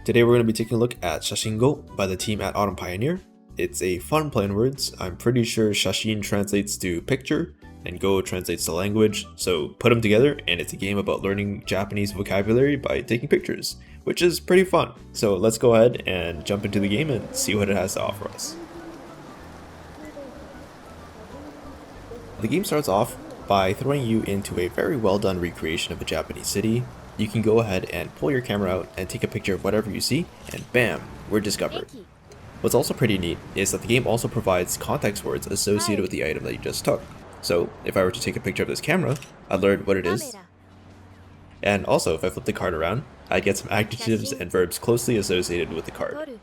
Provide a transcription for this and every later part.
Today we're going to be taking a look at Shashin Go by the team at Autumn Pioneer. It's a fun play on words. I'm pretty sure Shashin translates to picture and Go translates to language, so put them together and it's a game about learning Japanese vocabulary by taking pictures, which is pretty fun. So let's go ahead and jump into the game and see what it has to offer us. The game starts off by throwing you into a very well done recreation of a Japanese city. You can go ahead and pull your camera out and take a picture of whatever you see, and bam, we're discovered. What's also pretty neat is that the game also provides context words associated with the item that you just took. So if I were to take a picture of this camera, I'd learn what it is. And also, if I flip the card around, I get some adjectives and verbs closely associated with the card.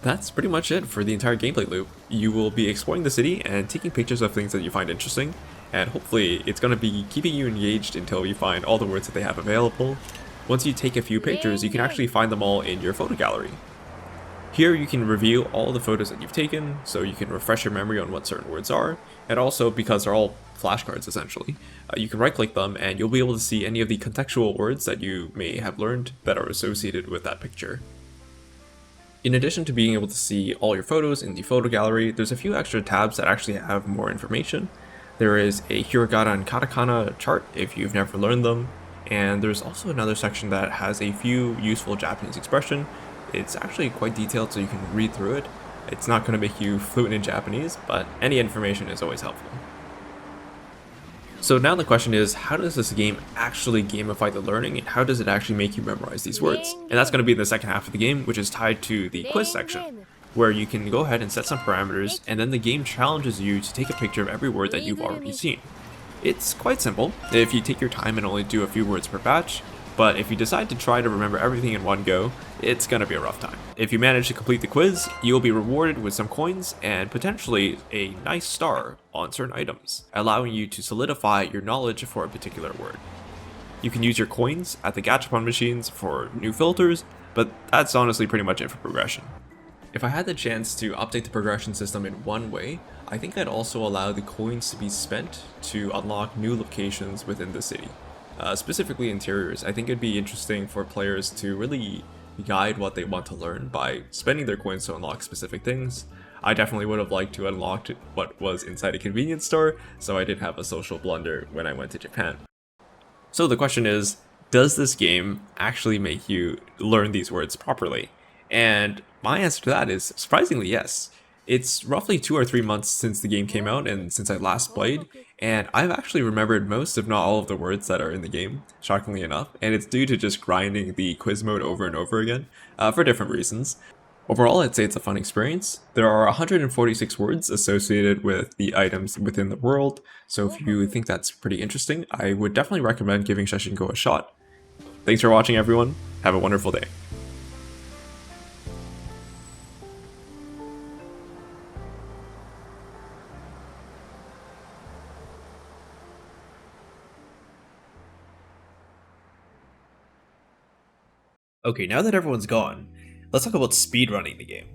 That's pretty much it for the entire gameplay loop. You will be exploring the city and taking pictures of things that you find interesting, and hopefully it's going to be keeping you engaged until you find all the words that they have available. Once you take a few pictures, you can actually find them all in your photo gallery. Here you can review all the photos that you've taken, so you can refresh your memory on what certain words are, and also because they're all flashcards essentially, you can right click them and you'll be able to see any of the contextual words that you may have learned that are associated with that picture. In addition to being able to see all your photos in the photo gallery, there's a few extra tabs that actually have more information. There is a hiragana and katakana chart if you've never learned them, and there's also another section that has a few useful Japanese expression. It's actually quite detailed so you can read through it. It's not going to make you fluent in Japanese, but any information is always helpful. So now the question is, how does this game actually gamify the learning, and how does it actually make you memorize these words? And that's going to be the second half of the game, which is tied to the quiz section, where you can go ahead and set some parameters, and then the game challenges you to take a picture of every word that you've already seen. It's quite simple if you take your time and only do a few words per batch, but if you decide to try to remember everything in one go, it's going to be a rough time. If you manage to complete the quiz, you'll be rewarded with some coins and potentially a nice star on certain items, allowing you to solidify your knowledge for a particular word. You can use your coins at the gachapon machines for new filters, but that's honestly pretty much it for progression. If I had the chance to update the progression system in one way, I think I'd also allow the coins to be spent to unlock new locations within the city. Specifically interiors. I think it'd be interesting for players to really guide what they want to learn by spending their coins to unlock specific things. I definitely would have liked to unlock what was inside a convenience store, so I didn't have a social blunder when I went to Japan. So the question is, does this game actually make you learn these words properly? And my answer to that is surprisingly yes. It's roughly 2 or 3 months since the game came out and since I last played, and I've actually remembered most if not all of the words that are in the game, shockingly enough, and it's due to just grinding the quiz mode over and over again, for different reasons. Overall, I'd say it's a fun experience. There are 146 words associated with the items within the world, so if you think that's pretty interesting, I would definitely recommend giving Shashin Go a shot. Thanks for watching everyone, have a wonderful day. Okay, now that everyone's gone, let's talk about speedrunning the game.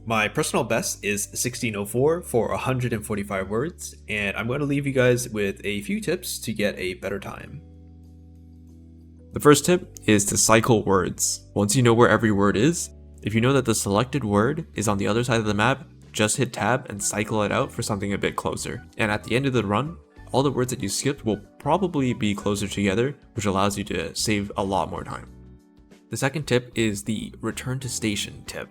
My personal best is 1604 for 145 words, and I'm going to leave you guys with a few tips to get a better time. The first tip is to cycle words. Once you know where every word is, if you know that the selected word is on the other side of the map, just hit tab and cycle it out for something a bit closer. And at the end of the run, all the words that you skipped will probably be closer together, which allows you to save a lot more time. The second tip is the return to station tip.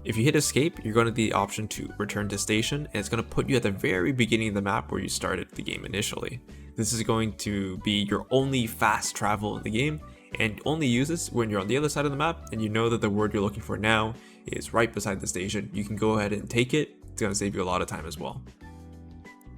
If you hit escape, you're going to get the option to return to station, and it's going to put you at the very beginning of the map where you started the game initially. This is going to be your only fast travel in the game, and only use this when you're on the other side of the map and you know that the word you're looking for now is right beside the station. You can go ahead and take it. It's going to save you a lot of time as well.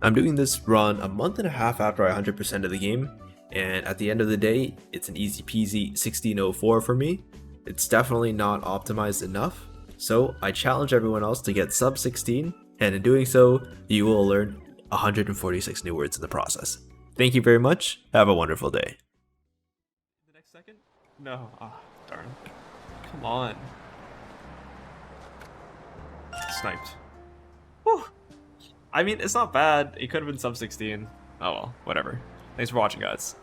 I'm doing this run a month and a half after I 100% of the game, and at the end of the day, it's an easy peasy 1604 for me. It's definitely not optimized enough, so I challenge everyone else to get sub 16, and in doing so, you will learn 146 new words in the process. Thank you very much, have a wonderful day. The next second? No, darn. Come on. Sniped. Whew. I mean, it's not bad. It could have been sub 16. Oh well, whatever. Thanks for watching, guys.